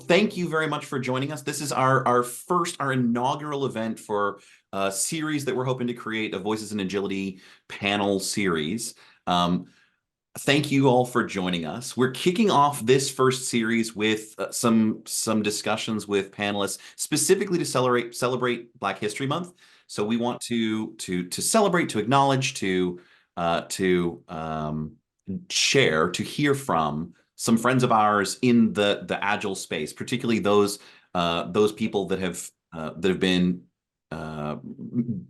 Thank you very much for joining us. This is our inaugural event for a series that we're hoping to create, a Voices in Agility panel series. Thank you all for joining us. We're kicking off this first series with some discussions with panelists, specifically to celebrate Black History Month. So we want to celebrate, to acknowledge, to share, to hear from some friends of ours in the Agile space, particularly those people that have been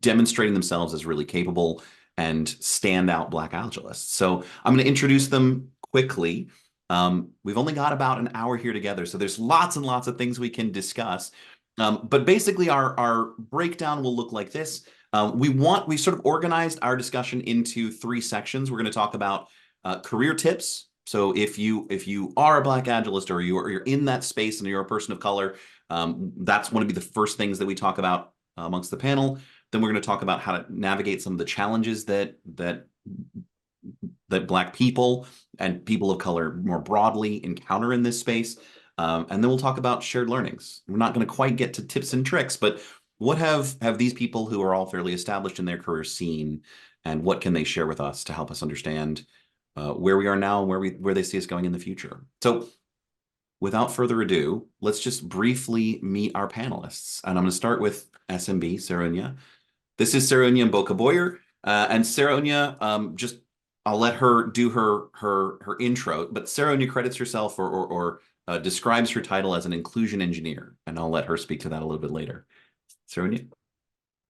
demonstrating themselves as really capable and standout Black Agilists. So I'm going to introduce them quickly. We've only got about an hour here together, so there's lots and lots of things we can discuss. But basically, our breakdown will look like this. We sort of organized our discussion into 3 sections. We're going to talk about career tips. So if you are a Black Agilist or you're in that space and you're a person of color, that's going to be the first things that we talk about amongst the panel. Then we're going to talk about how to navigate some of the challenges that Black people and people of color more broadly encounter in this space. And then we'll talk about shared learnings. We're not going to quite get to tips and tricks, but what have these people who are all fairly established in their careers seen, and what can they share with us to help us understand where we are now and where they see us going in the future. So without further ado, let's just briefly meet our panelists. And I'm going to start with SMB, Saraounia. This is Saraounia Mboka-Boyer. And Saraounia, I'll let her do her intro, but Saraounia credits herself or describes her title as an inclusion engineer. And I'll let her speak to that a little bit later. Saraounia.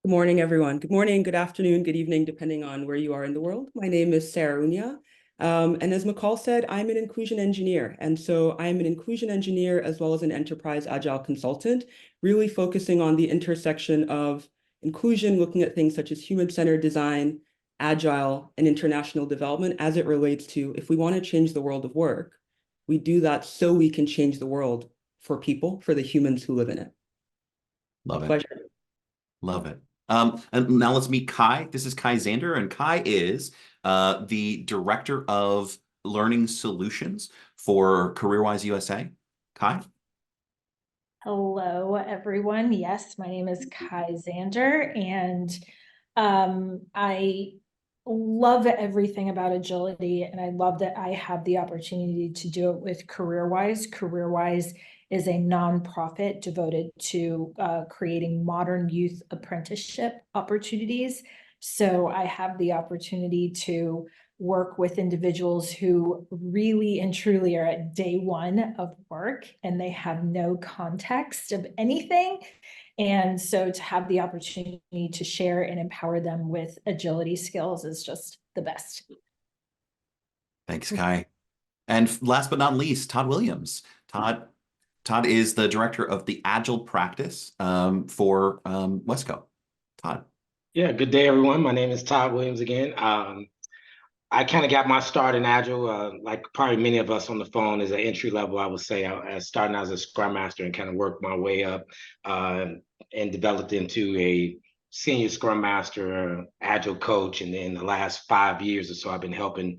Good morning, everyone. Good morning, good afternoon, good evening, depending on where you are in the world. My name is Saraounia. And as McCaul said, I'm an inclusion engineer. And so I'm an inclusion engineer as well as an enterprise agile consultant, really focusing on the intersection of inclusion, looking at things such as human-centered design, agile, and international development as it relates to, if we want to change the world of work, we do that so we can change the world for people, for the humans who live in it. Love it. Pleasure. Love it. And now let's meet Kai. This is Kai Zander, and Kai is the Director of Learning Solutions for CareerWise USA. Kai? Hello, everyone. Yes, my name is Kai Zander, and I love everything about agility, and I love that I have the opportunity to do it with CareerWise. CareerWise is a nonprofit devoted to creating modern youth apprenticeship opportunities. So I have the opportunity to work with individuals who really and truly are at day one of work and they have no context of anything. And so to have the opportunity to share and empower them with agility skills is just the best. Thanks, Kai. And last but not least, Todd Williams. Todd is the director of the Agile Practice for WESCO. Todd. Yeah, good day, everyone. My name is Todd Williams again. I kind of got my start in Agile, like probably many of us on the phone, as an entry level, I would say, starting as a Scrum Master and kind of worked my way up and developed into a senior Scrum Master, Agile coach. And then the last 5 years or so, I've been helping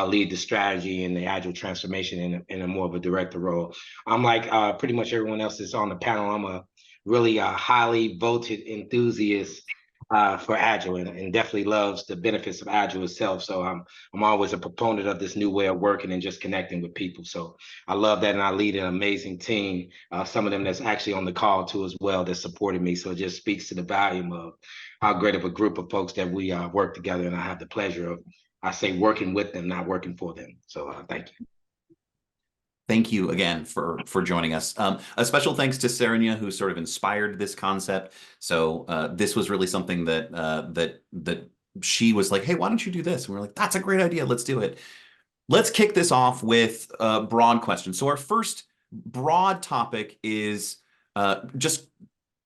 lead the strategy and the Agile transformation in a more of a director role. I'm like pretty much everyone else that's on the panel. I'm a really highly voted enthusiast for Agile and definitely loves the benefits of Agile itself. So I'm always a proponent of this new way of working and just connecting with people. So I love that, and I lead an amazing team. Some of them that's actually on the call too as well that supported me. So it just speaks to the volume of how great of a group of folks that we work together, and I have the pleasure of, I say, working with them, not working for them. So thank you. Thank you again for joining us. A special thanks to Saraounia, who sort of inspired this concept. So this was really something that she was like, hey, why don't you do this? And we're like, that's a great idea. Let's do it. Let's kick this off with a broad question. So our first broad topic is just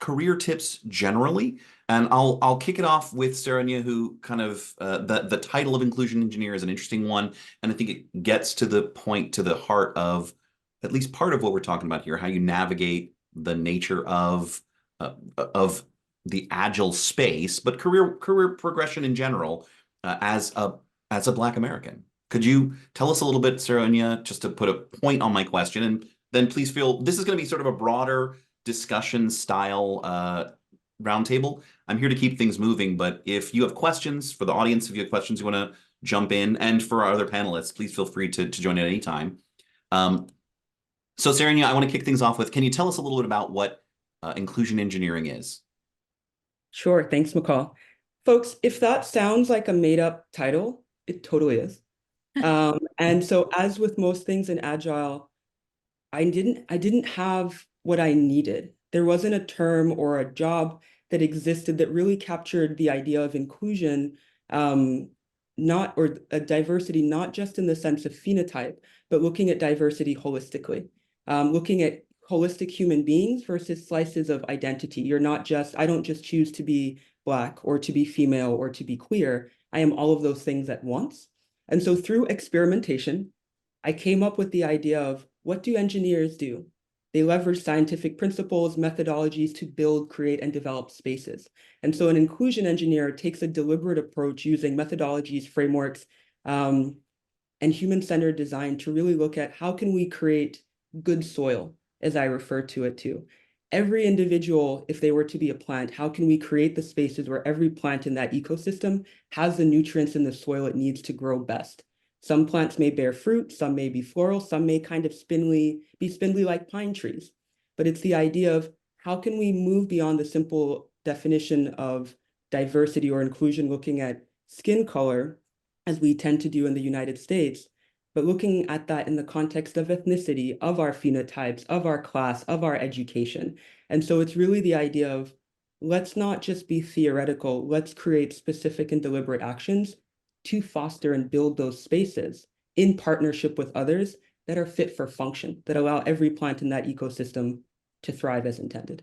career tips generally. And I'll kick it off with Saraounia, who kind of the title of inclusion engineer is an interesting one, and I think it gets to the point, to the heart of at least part of what we're talking about here, how you navigate the nature of the agile space, but career progression in general as a Black American. Could you tell us a little bit, Saraounia, just to put a point on my question, and then please feel this is going to be sort of a broader discussion style roundtable. I'm here to keep things moving, but if you have questions for the audience, if you have questions you want to jump in, and for our other panelists, please feel free to join at any time. So Saraounia, I want to kick things off with, can you tell us a little bit about what inclusion engineering is? Sure, thanks, McCaul. Folks, if that sounds like a made-up title, it totally is. And so as with most things in Agile, I didn't have what I needed. There wasn't a term or a job that existed that really captured the idea of inclusion, not or a diversity, not just in the sense of phenotype, but looking at diversity holistically, looking at holistic human beings versus slices of identity. I don't just choose to be Black or to be female or to be queer. I am all of those things at once. And so through experimentation, I came up with the idea of, what do engineers do? They leverage scientific principles, methodologies to build, create, and develop spaces. And so an inclusion engineer takes a deliberate approach using methodologies, frameworks, and human-centered design to really look at how can we create good soil, as I refer to it too. Every individual, if they were to be a plant, how can we create the spaces where every plant in that ecosystem has the nutrients in the soil it needs to grow best? Some plants may bear fruit, some may be floral, some may kind of be spindly like pine trees. But it's the idea of how can we move beyond the simple definition of diversity or inclusion, looking at skin color, as we tend to do in the United States, but looking at that in the context of ethnicity, of our phenotypes, of our class, of our education. And so it's really the idea of, let's not just be theoretical, let's create specific and deliberate actions to foster and build those spaces in partnership with others that are fit for function, that allow every plant in that ecosystem to thrive as intended.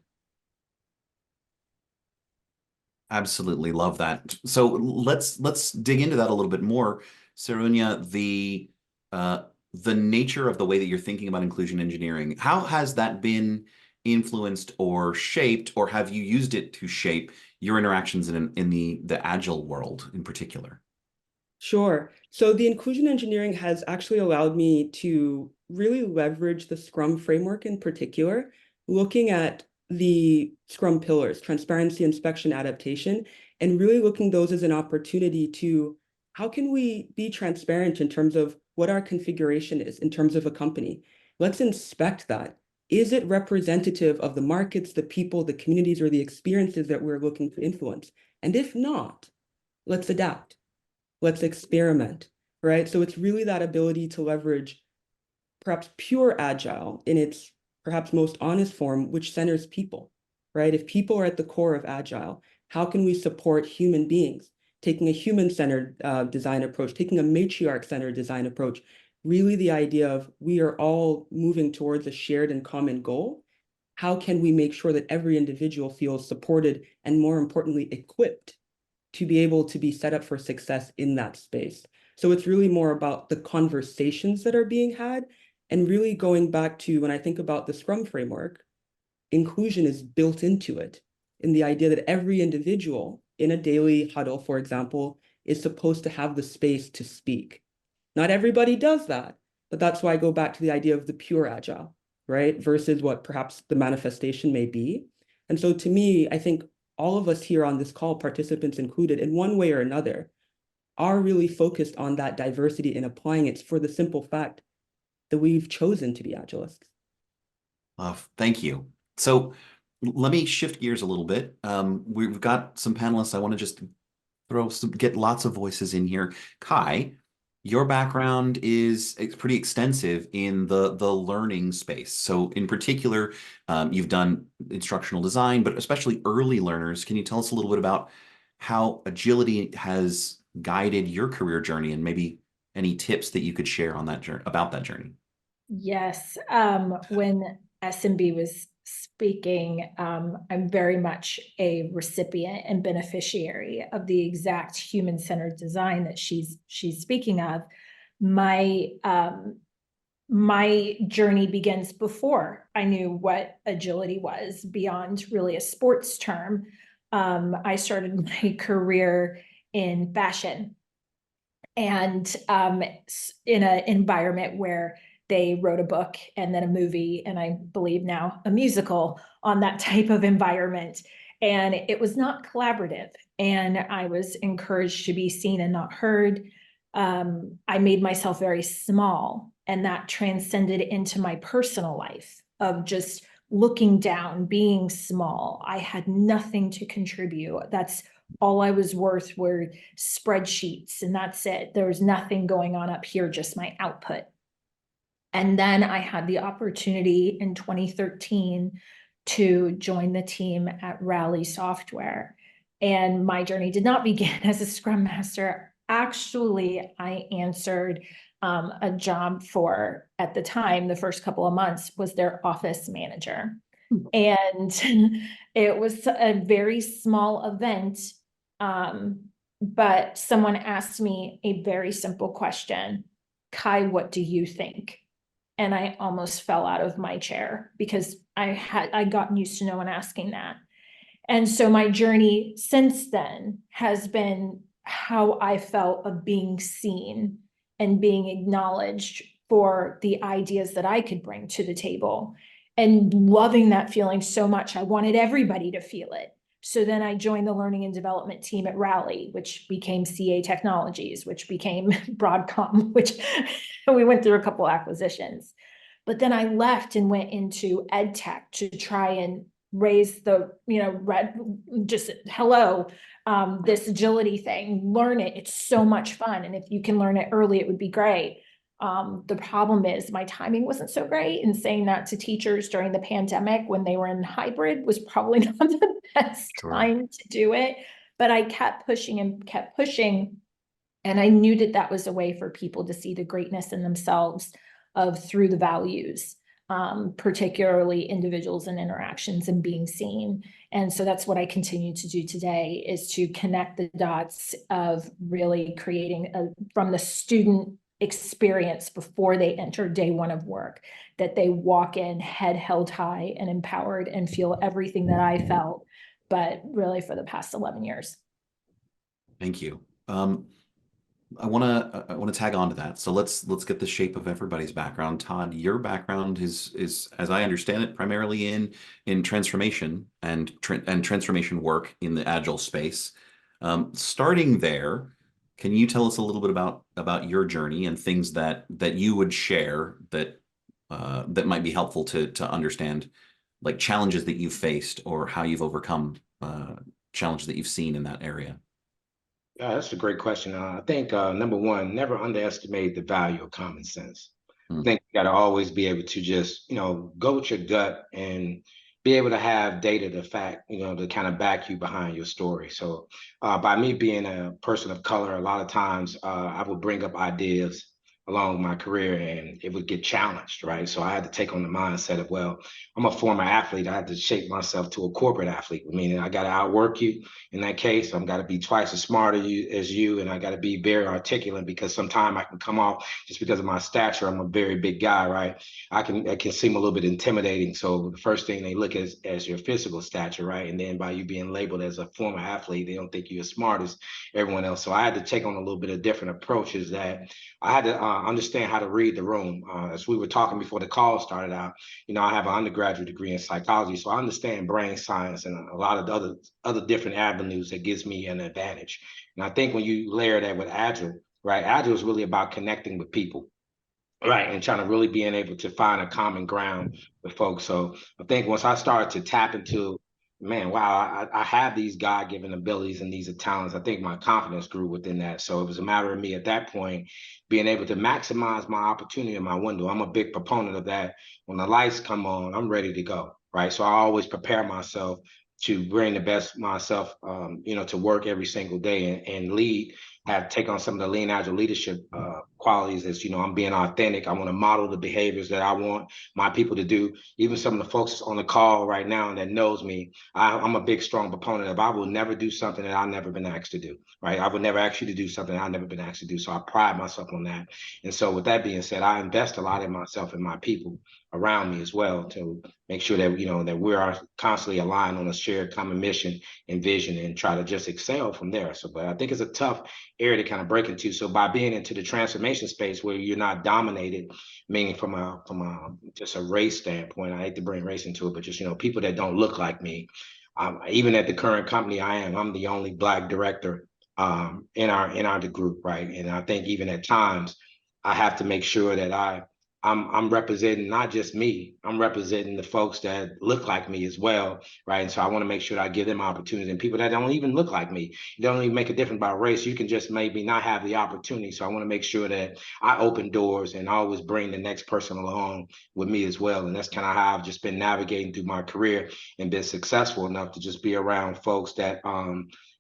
Absolutely love that. So let's dig into that a little bit more. Saraounia, the nature of the way that you're thinking about inclusion engineering, how has that been influenced or shaped, or have you used it to shape your interactions in the Agile world in particular? Sure. So the inclusion engineering has actually allowed me to really leverage the Scrum framework in particular, looking at the Scrum pillars, transparency, inspection, adaptation, and really looking those as an opportunity to, how can we be transparent in terms of what our configuration is in terms of a company? Let's inspect that. Is it representative of the markets, the people, the communities, or the experiences that we're looking to influence? And if not, let's adapt. Let's experiment, right? So it's really that ability to leverage perhaps pure Agile in its perhaps most honest form, which centers people, right? If people are at the core of Agile, how can we support human beings? Taking a human-centered design approach, taking a matriarch-centered design approach, really the idea of we are all moving towards a shared and common goal. How can we make sure that every individual feels supported and, more importantly, equipped to be able to be set up for success in that space? So it's really more about the conversations that are being had, and really going back to, when I think about the Scrum framework, inclusion is built into it, in the idea that every individual in a daily huddle, for example, is supposed to have the space to speak. Not everybody does that, but that's why I go back to the idea of the pure Agile, right? Versus what perhaps the manifestation may be. And so to me, I think all of us here on this call, participants included, in one way or another, are really focused on that diversity and applying it for the simple fact that we've chosen to be Agilists. Thank you. So let me shift gears a little bit. We've got some panelists. I want to just get lots of voices in here. Kai, your background is pretty extensive in the learning space. So in particular, you've done instructional design, but especially early learners. Can you tell us a little bit about how agility has guided your career journey, and maybe any tips that you could share on that journey, about that journey? Yes. When SMB was speaking, I'm very much a recipient and beneficiary of the exact human-centered design that she's speaking of. My journey begins before I knew what agility was, beyond really a sports term. I started my career in fashion. and in an environment where they wrote a book and then a movie, and I believe now a musical on that type of environment. And it was not collaborative, and I was encouraged to be seen and not heard. I made myself very small, and that transcended into my personal life of just looking down, being small. I had nothing to contribute. That's all I was worth were spreadsheets, and that's it. There was nothing going on up here, just my output. And then I had the opportunity in 2013 to join the team at Rally Software. And my journey did not begin as a Scrum Master. Actually, I answered a job for, at the time, the first couple of months, was their office manager. And it was a very small event, but someone asked me a very simple question: Kai, what do you think? And I almost fell out of my chair because I'd gotten used to no one asking that. And so my journey since then has been how I felt of being seen and being acknowledged for the ideas that I could bring to the table, and loving that feeling so much. I wanted everybody to feel it. So then I joined the learning and development team at Rally, which became CA Technologies, which became Broadcom, which we went through a couple acquisitions. But then I left and went into ed tech to try and raise the, this agility thing, learn it. It's so much fun. And if you can learn it early, it would be great. The problem is my timing wasn't so great, and saying that to teachers during the pandemic when they were in hybrid was probably not the best time to do it. But I kept pushing and kept pushing. And I knew that that was a way for people to see the greatness in themselves through the values, particularly individuals and interactions and being seen. And so that's what I continue to do today, is to connect the dots of really creating from the student experience before they enter day one of work, that they walk in head held high and empowered and feel everything that I felt, but really for the past 11 years. Thank you. I want to tag on to that. So let's get the shape of everybody's background. Todd, your background is, as I understand it, primarily in transformation and transformation work in the Agile space. Starting there, can you tell us a little bit about your journey and things that you would share that might be helpful to understand, like challenges that you've faced or how you've overcome challenges that you've seen in that area? Yeah, that's a great question. I think number one, never underestimate the value of common sense. I think you got to always be able to just, go with your gut and be able to have data to fact, to kind of back you behind your story. So by me being a person of color, a lot of times I would bring up ideas along my career and it would get challenged, right? So I had to take on the mindset of, well, I'm a former athlete. I had to shape myself to a corporate athlete, meaning I got to outwork you. In that case, I'm got to be twice as smart as you, and I got to be very articulate, because sometimes I can come off, just because of my stature, I'm a very big guy, right? I can seem a little bit intimidating. So the first thing they look at as your physical stature, right? And then by you being labeled as a former athlete, they don't think you're as smart as everyone else. So I had to take on a little bit of different approaches, that I had to understand how to read the room. As we were talking before the call started out, I have an undergraduate degree in psychology, so I understand brain science and a lot of other different avenues that gives me an advantage. And I think when you layer that with Agile, right? Agile is really about connecting with people, right? And trying to really being able to find a common ground with folks. So I think once I started to tap into, man, wow, I have these God-given abilities and these talents, I think my confidence grew within that. So it was a matter of me at that point being able to maximize my opportunity in my window. I'm a big proponent of that. When the lights come on, I'm ready to go, right? So I always prepare myself to bring the best myself, to work every single day and lead. Take on some of the lean agile leadership qualities as, I'm being authentic. I want to model the behaviors that I want my people to do. Even some of the folks on the call right now that knows me, I'm a big, strong proponent of, I will never do something that I've never been asked to do, right? I would never ask you to do something I've never been asked to do. So I pride myself on that. And so with that being said, I invest a lot in myself and my people around me as well, to make sure that, that we are constantly aligned on a shared common mission and vision, and try to just excel from there. So, but I think it's a tough area to kind of break into. So by being into the transformation space where you're not dominated, meaning from a just a race standpoint, I hate to bring race into it, but just, you know, people that don't look like me. Even at the current company I'm the only Black director in our group, right? And I think even at times I have to make sure that I'm representing not just me, I'm representing the folks that look like me as well, right? And so I want to make sure that I give them opportunities, and people that don't even look like me, it don't even make a difference by race. You can just maybe not have the opportunity. So I want to make sure that I open doors and always bring the next person along with me as well. And that's kind of how I've just been navigating through my career and been successful enough to just be around folks that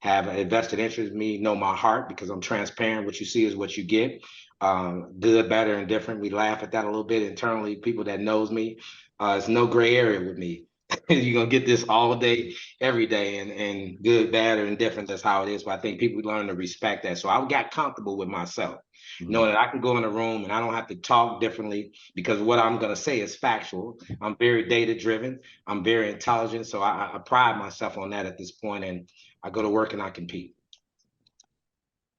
have a vested interest in me, know my heart, because I'm transparent. What you see is what you get. Good, better, and different. We laugh at that a little bit internally. People that knows me, it's no gray area with me. You're gonna get this all day, every day, and good, bad, or indifferent. That's how it is. But I think people learn to respect that. So I got comfortable with myself, knowing that I can go in a room and I don't have to talk differently because what I'm gonna say is factual. I'm very data driven. I'm very intelligent. So I pride myself on that at this point, and I go to work and I compete.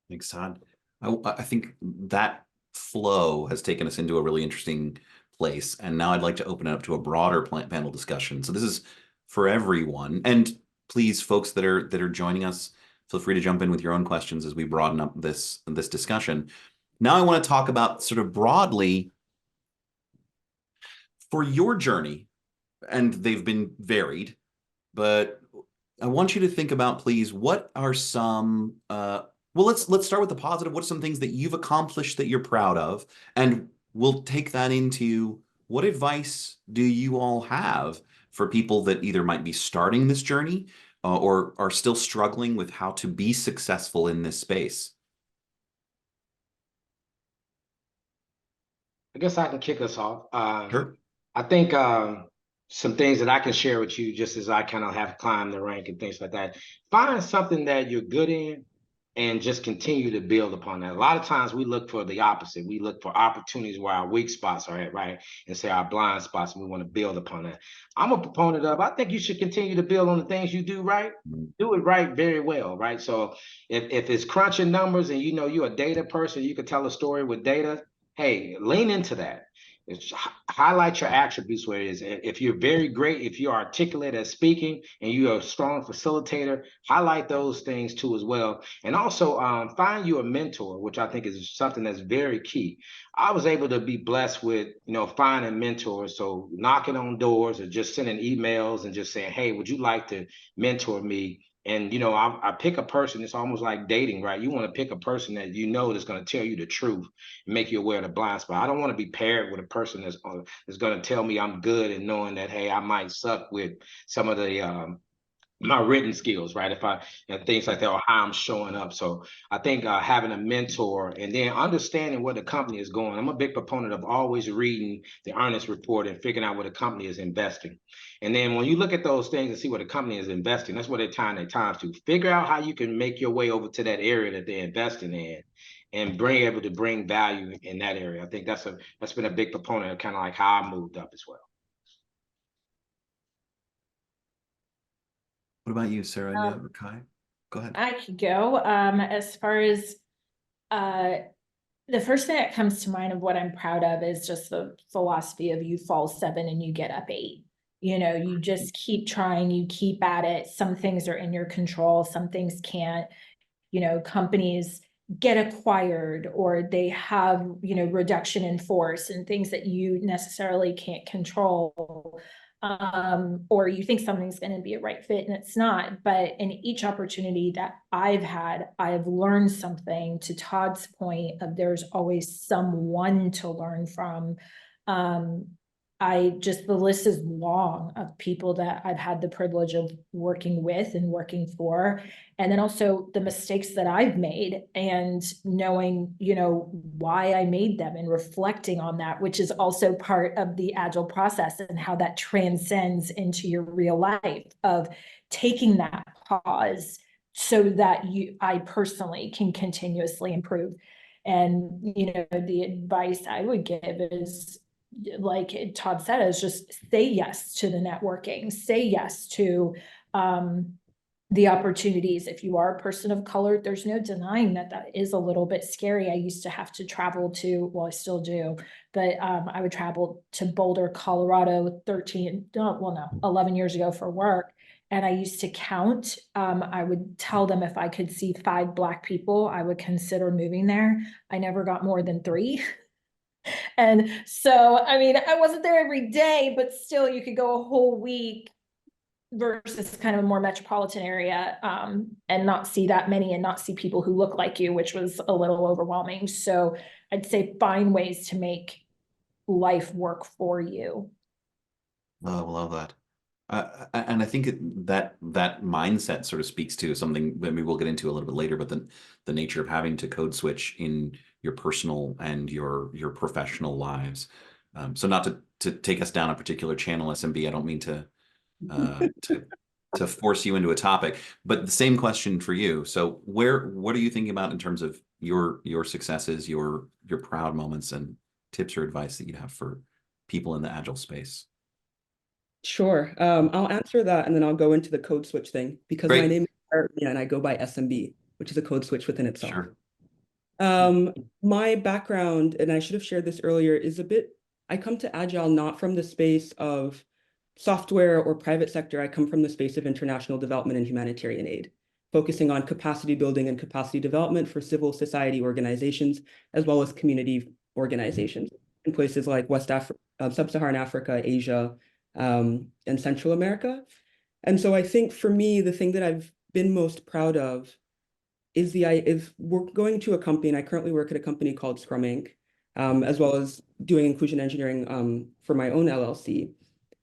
Thanks, Todd. I think that flow has taken us into a really interesting place. And now I'd like to open it up to a broader panel discussion. So this is for everyone. And please, folks that are joining us, feel free to jump in with your own questions as we broaden up this discussion. Now I want to talk about sort of broadly for your journey, and they've been varied, but I want you to think about, please, what are some well, let's start with the positive. What are some things that you've accomplished that you're proud of? And we'll take that into what advice do you all have for people that either might be starting this journey or are still struggling with how to be successful in this space? I guess I can kick us off. Sure. I think some things that I can share with you just as I kind of have climbed the rank and things like that. Find something that you're good in and just continue to build upon that. A lot of times we look for the opposite. We look for opportunities where our weak spots are at, right? And say our blind spots, and we want to build upon that. I'm a proponent of, I think you should continue to build on the things you do right. Do it right very well, right? So if it's crunching numbers and you know you're a data person, you can tell a story with data, hey, lean into that. Highlight your attributes where it is. If you're very great, if you're articulate at speaking and you're a strong facilitator, highlight those things too as well. And also find you a mentor, which I think is something that's very key. I was able to be blessed with, you know, finding mentors. So knocking on doors or just sending emails and just saying, hey, would you like to mentor me? And, you know, I pick a person. It's almost like dating, right? You want to pick a person that you know that's going to tell you the truth and make you aware of the blind spot. I don't want to be paired with a person that's going to tell me I'm good and knowing that, hey, I might suck with some of the my written skills, right? If I, you know, things like that, or how I'm showing up. So I think having a mentor and then understanding where the company is going. I'm a big proponent of always reading the earnings report and figuring out where the company is investing. And then when you look at those things and see where the company is investing, that's where they're tying their time to. Figure out how you can make your way over to that area that they're investing in and able to bring value in that area. I think that's been a big proponent of kind of like how I moved up as well. What about you, Saraounia or Kai? Go ahead. I could go. As far as the first thing that comes to mind of what I'm proud of is just the philosophy of you fall 7 and you get up 8. You know, you just keep trying, you keep at it. Some things are in your control, some things can't. You know, companies get acquired or they have, you know, reduction in force and things that you necessarily can't control. Or you think something's going to be a right fit and it's not. But in each opportunity that I've had, I've learned something. To Todd's point of there's always someone to learn from. The list is long of people that I've had the privilege of working with and working for. And then also the mistakes that I've made and knowing, you know, why I made them and reflecting on that, which is also part of the Agile process and how that transcends into your real life of taking that pause so that I personally can continuously improve. And, you know, the advice I would give is, like Todd said, is just say yes to the networking, say yes to the opportunities. If you are a person of color, there's no denying that that is a little bit scary. I used to have to travel to, well, I still do, but I would travel to Boulder, Colorado 11 years ago for work. And I used to count. I would tell them if I could see 5 Black people, I would consider moving there. I never got more than 3. And so, I mean, I wasn't there every day, but still you could go a whole week versus kind of a more metropolitan area, and not see that many and not see people who look like you, which was a little overwhelming. So I'd say find ways to make life work for you. Oh, I love that. And I think that mindset sort of speaks to something that maybe we'll get into a little bit later, but the nature of having to code switch in your personal and your professional lives. So not to take us down a particular channel, SMB, I don't mean to force you into a topic, but the same question for you. So what are you thinking about in terms of your successes, your proud moments, and tips or advice that you have for people in the Agile space? Sure. I'll answer that and then I'll go into the code switch thing because Great. my name is Saraounia and I go by SMB, which is a code switch within itself. Sure. My background, and I should have shared this earlier, is I come to Agile not from the space of software or private sector. I come from the space of international development and humanitarian aid, focusing on capacity building and capacity development for civil society organizations, as well as community organizations in places like Sub-Saharan Africa, Asia, and Central America. And so I think for me, the thing that I've been most proud of is we're going to a company, and I currently work at a company called Scrum Inc., as well as doing inclusion engineering for my own LLC,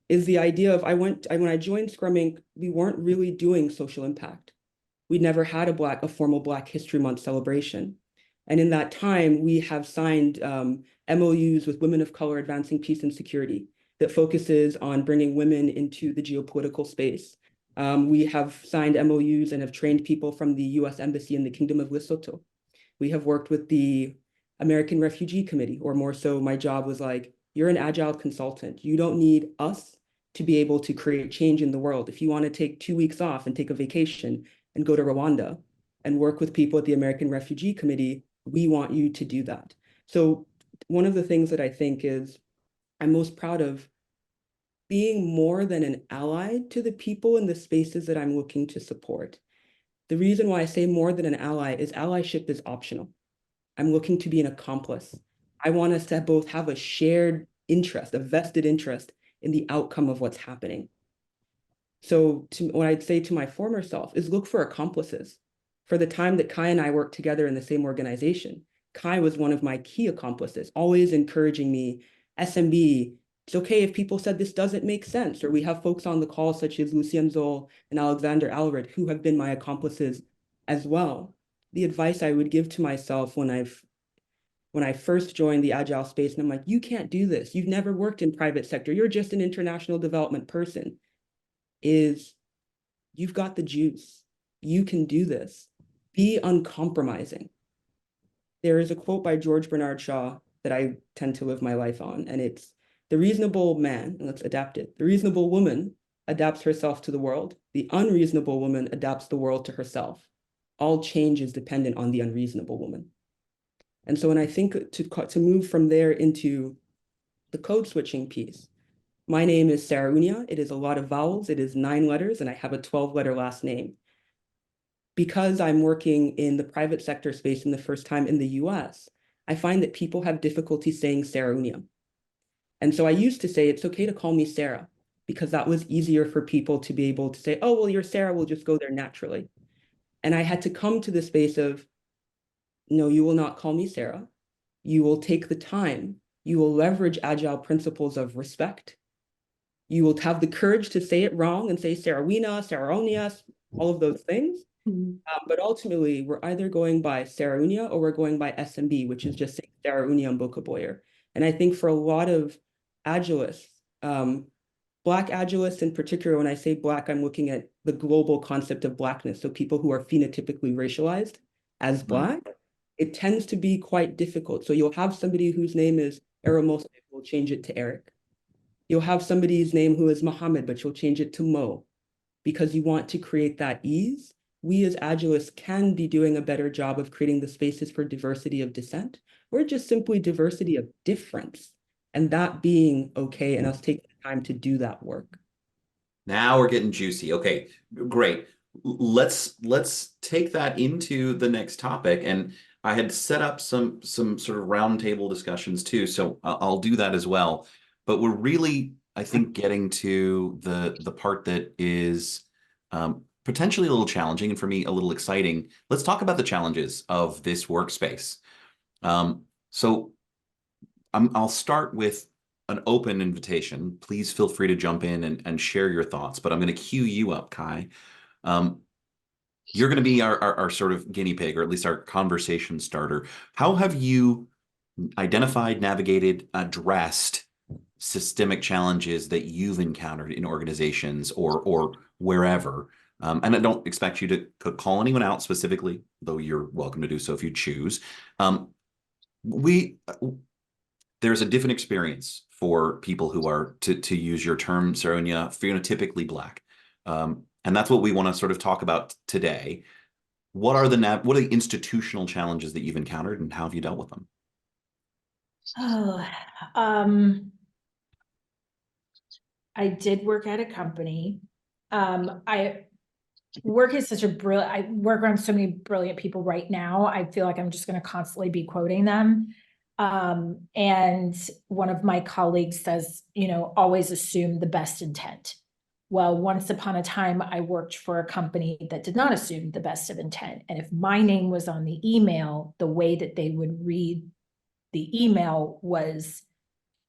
is the idea of when I joined Scrum Inc., we weren't really doing social impact. We never had a formal Black History Month celebration. And in that time, we have signed MOUs with women of color advancing peace and security that focuses on bringing women into the geopolitical space. We have signed MOUs and have trained people from the US Embassy in the Kingdom of Lesotho. We have worked with the American Refugee Committee, or more so my job was like, you're an Agile consultant. You don't need us to be able to create change in the world. If you want to take 2 weeks off and take a vacation and go to Rwanda and work with people at the American Refugee Committee, we want you to do that. So one of the things that I think is I'm most proud of being more than an ally to the people in the spaces that I'm looking to support. The reason why I say more than an ally is allyship is optional. I'm looking to be an accomplice. I want us to both have a shared interest, a vested interest in the outcome of what's happening. So what I'd say to my former self is look for accomplices. For the time that Kai and I worked together in the same organization, Kai was one of my key accomplices, always encouraging me, SMB, it's okay if people said this doesn't make sense, or we have folks on the call such as Lucien Zoll and Alexander Alred, who have been my accomplices as well. The advice I would give to myself when I first joined the Agile space, and I'm like, you can't do this. You've never worked in private sector. You're just an international development person, is you've got the juice. You can do this. Be uncompromising. There is a quote by George Bernard Shaw that I tend to live my life on, and it's, the reasonable man, and let's adapt it, the reasonable woman adapts herself to the world. The unreasonable woman adapts the world to herself. All change is dependent on the unreasonable woman. And so when I think to move from there into the code switching piece, my name is Saraounia. It is a lot of vowels. It is 9 letters, and I have a 12-letter last name. Because I'm working in the private sector space in the first time in the US, I find that people have difficulty saying Saraounia. And so I used to say, it's okay to call me Sarah, because that was easier for people to be able to say, oh, well, you're Sarah, we'll just go there naturally. And I had to come to the space of, no, you will not call me Sarah. You will take the time. You will leverage Agile principles of respect. You will have the courage to say it wrong and say Saraounia, Saraounia, all of those things. But ultimately, we're either going by Saraounia or we're going by SMB, which is just saying Saraounia Mboka-Boyer. And I think for a lot of Agilists, Black Agilists in particular, when I say Black, I'm looking at the global concept of Blackness. So people who are phenotypically racialized as Black, it tends to be quite difficult. So you'll have somebody whose name is Eramos, we'll change it to Eric. You'll have somebody's name who is Muhammad, but you'll change it to Mo, because you want to create that ease. We as Agilists can be doing a better job of creating the spaces for diversity of dissent, or just simply diversity of difference, and that being okay, and us taking the time to do that work. Now we're getting juicy. Okay, great. Let's take that into the next topic. And I had set up some sort of roundtable discussions too, so I'll do that as well. But we're really, I think, getting to the part that is potentially a little challenging, and for me a little exciting. Let's talk about the challenges of this workspace. So I'll start with an open invitation. Please feel free to jump in and share your thoughts, but I'm going to cue you up, Kai. You're going to be our sort of guinea pig, or at least our conversation starter. How have you identified, navigated, addressed systemic challenges that you've encountered in organizations or wherever? And I don't expect you to call anyone out specifically, though you're welcome to do so if you choose. There's a different experience for people who are, to use your term, Saraounia, phenotypically Black. And that's what we want to sort of talk about today. What are the institutional challenges that you've encountered, and how have you dealt with them? I did work at a company. I work around so many brilliant people right now. I feel like I'm just going to constantly be quoting them. And one of my colleagues says, always assume the best intent. Well, once upon a time, I worked for a company that did not assume the best of intent. And if my name was on the email, the way that they would read the email was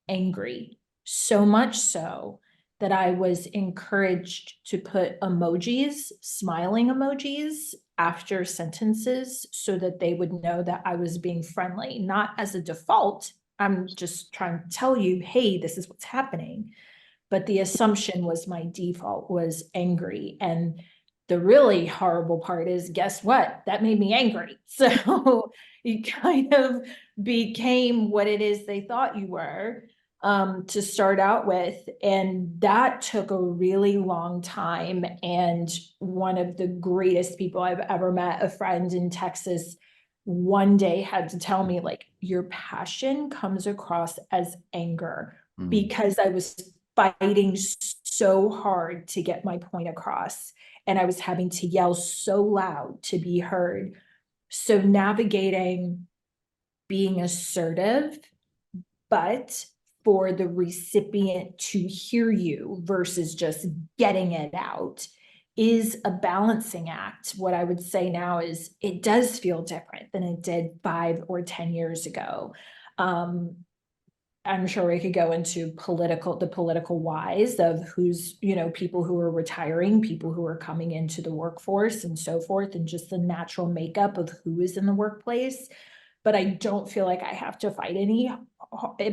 angry. So much so that I was encouraged to put emojis, smiling emojis, after sentences so that they would know that I was being friendly, not as a default. I'm just trying to tell you, hey, this is what's happening. But the assumption was my default was angry. And the really horrible part is, guess what? That made me angry. So you kind of became what it is they thought you were to start out with. And that took a really long time. And one of the greatest people I've ever met, a friend in Texas, one day had to tell me, like, your passion comes across as anger, because I was fighting so hard to get my point across. And I was having to yell so loud to be heard. So navigating being assertive, but for the recipient to hear you versus just getting it out, is a balancing act. What I would say now is it does feel different than it did 5 or 10 years ago. I'm sure we could go into the political whys of who's, people who are retiring, people who are coming into the workforce and so forth, and just the natural makeup of who is in the workplace. But I don't feel like I have to fight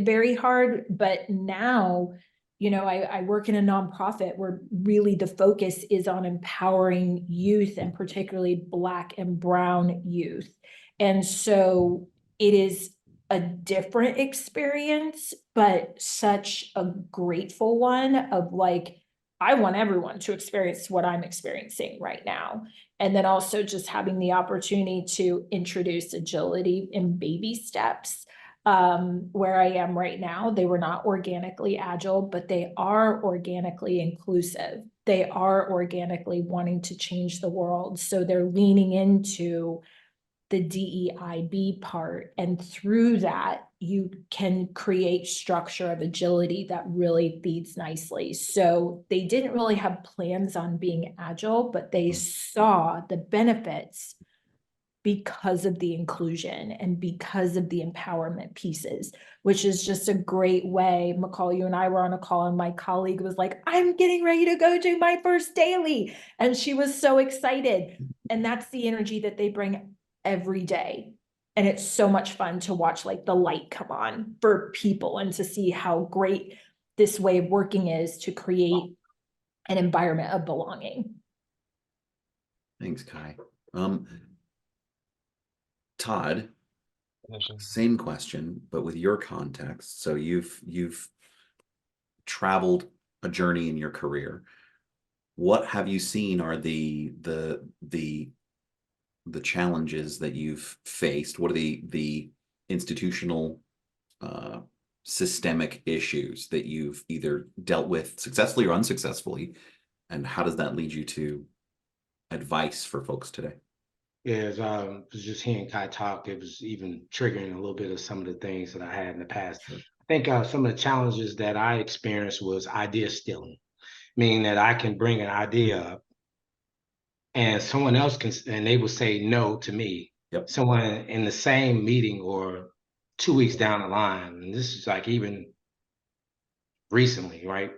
very hard. But now, I work in a nonprofit where really the focus is on empowering youth, and particularly Black and Brown youth. And so it is a different experience, but such a grateful one of, like, I want everyone to experience what I'm experiencing right now. And then also just having the opportunity to introduce agility in baby steps. Where I am right now, they were not organically agile, but they are organically inclusive. They are organically wanting to change the world. So they're leaning into the DEIB part. And through that, you can create structure of agility that really feeds nicely. So they didn't really have plans on being agile, but they saw the benefits because of the inclusion and because of the empowerment pieces, which is just a great way. McCaul, you and I were on a call, and my colleague was like, I'm getting ready to go do my first daily. And she was so excited. And that's the energy that they bring every day. And it's so much fun to watch, like, the light come on for people, and to see how great this way of working is to create an environment of belonging. Thanks, Kai. Todd, same question, but with your context. So you've traveled a journey in your career. what have you seen are the challenges that you've faced? What are the institutional systemic issues that you've either dealt with successfully or unsuccessfully, and how does that lead you to advice for folks today? Yeah, as was just hearing Kai talk, it was even triggering a little bit of some of the things that I had in the past. Sure. I think some of the challenges that I experienced was idea stealing, meaning that I can bring an idea up and someone else can, and they will say no to me. Yep. Someone in the same meeting or 2 weeks down the line, and this is like even recently, right?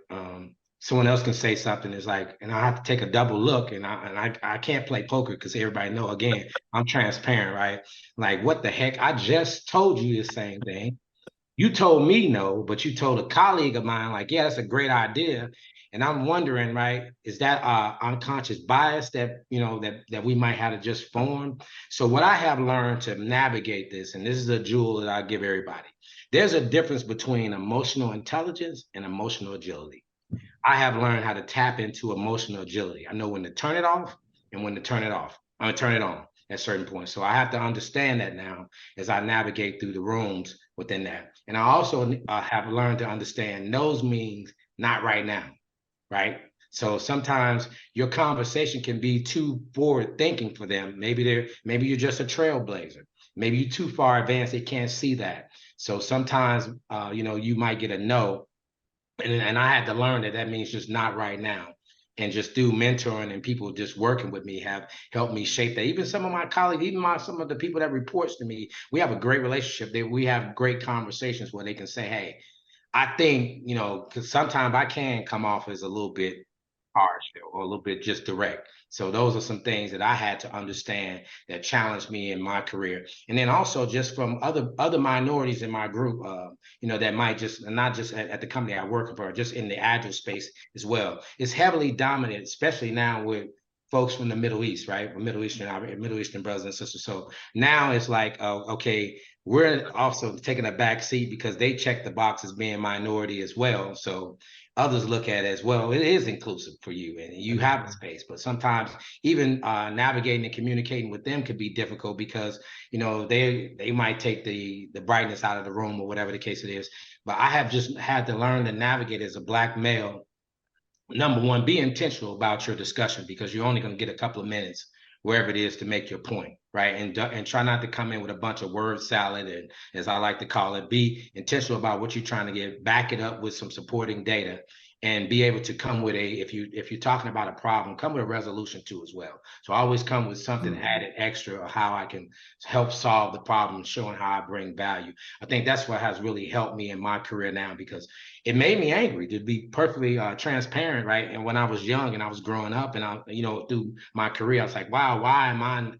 Someone else can say something is like, and I have to take a double look, and I can't play poker because everybody know, again, I'm transparent, right? Like, what the heck? I just told you the same thing. You told me no, but you told a colleague of mine, like, yeah, that's a great idea. And I'm wondering, right, is that unconscious bias that, you know, that we might have to just form? So what I have learned to navigate this, and this is a jewel that I give everybody, there's a difference between emotional intelligence and emotional agility. I have learned how to tap into emotional agility. I know when to turn it off and when to turn it off. I'm gonna turn it on at certain points. So I have to understand that now as I navigate through the rooms within that. And I also have learned to understand no's means not right now, right? So sometimes your conversation can be too forward thinking for them. Maybe you're just a trailblazer. Maybe you're too far advanced, they can't see that. So sometimes, you know, you might get a no, and I had to learn that means just not right now. And just through mentoring and people just working with me have helped me shape that. Even some of my colleagues, even some of the people that reports to me, we have a great relationship. We have great conversations where they can say, hey, I think, you know, because sometimes I can come off as a little bit harsh or a little bit just direct. So those are some things that I had to understand that challenged me in my career. And then also just from other minorities in my group, you know, that might just, not just at the company I work for, just in the Agile space as well. It's heavily dominant, especially now with folks from the Middle East, right? Middle Eastern brothers and sisters. So now it's like, okay, we're also taking a back seat because they check the box as being minority as well. So others look at it as well. It is inclusive for you and you have a space, but sometimes even navigating and communicating with them could be difficult because, you know, they might take the brightness out of the room or whatever the case it is. But I have just had to learn to navigate as a Black male. Number one, be intentional about your discussion because you're only going to get a couple of minutes wherever it is to make your point, right? And try not to come in with a bunch of word salad, and as I like to call it, be intentional about what you're trying to get, back it up with some supporting data, and be able to come with if you're talking about a problem, come with a resolution too as well. So I always come with something added extra of how I can help solve the problem, showing how I bring value. I think that's what has really helped me in my career now because it made me angry, to be perfectly transparent, right? And when I was young and I was growing up and I, you know, through my career, I was like, wow, why am I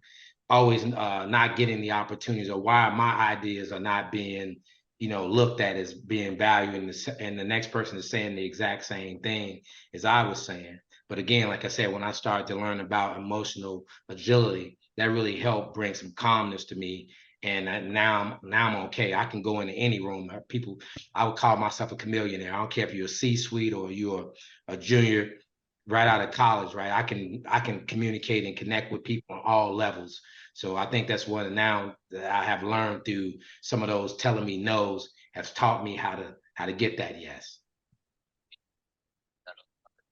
always not getting the opportunities, or why my ideas are not being, you know, looked at as being valued, and the next person is saying the exact same thing as I was saying. But again, like I said, when I started to learn about emotional agility, that really helped bring some calmness to me. And now I'm okay. I can go into any room. People, I would call myself a chameleon. I don't care if you're a C-suite or you're a junior right out of college, right? I can communicate and connect with people on all levels. So I think that's what now that I have learned through some of those telling me no's has taught me how to get that yes.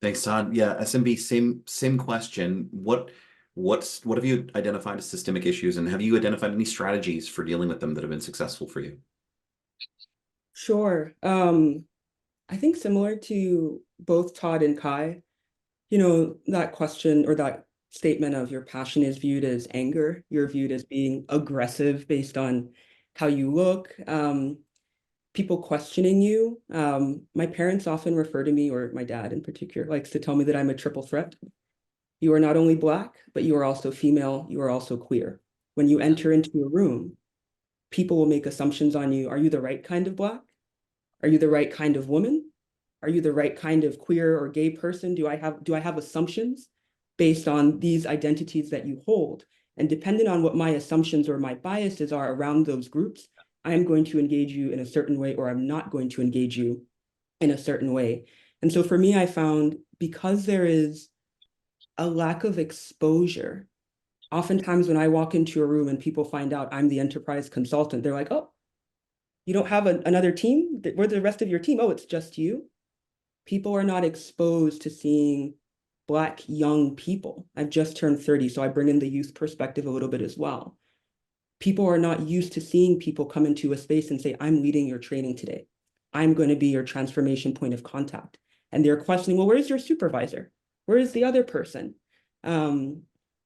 Thanks, Todd. Yeah, SMB, same question. What have you identified as systemic issues, and have you identified any strategies for dealing with them that have been successful for you? Sure. I think similar to both Todd and Kai, you know, that question or that statement of your passion is viewed as anger, you're viewed as being aggressive based on how you look, people questioning you. My parents often refer to me, or my dad in particular, likes to tell me that I'm a triple threat. You are not only Black, but you are also female, you are also queer. When you enter into a room, people will make assumptions on you. Are you the right kind of Black? Are you the right kind of woman? Are you the right kind of queer or gay person? Do I have assumptions based on these identities that you hold? And depending on what my assumptions or my biases are around those groups, I am going to engage you in a certain way, or I'm not going to engage you in a certain way. And so for me, I found because there is a lack of exposure. Oftentimes when I walk into a room and people find out I'm the enterprise consultant, they're like, oh, you don't have another team? Where's the rest of your team? Oh, it's just you. People are not exposed to seeing Black young people. I've just turned 30, so I bring in the youth perspective a little bit as well. People are not used to seeing people come into a space and say, I'm leading your training today. I'm going to be your transformation point of contact. And they're questioning, well, where's your supervisor? Where is the other person? And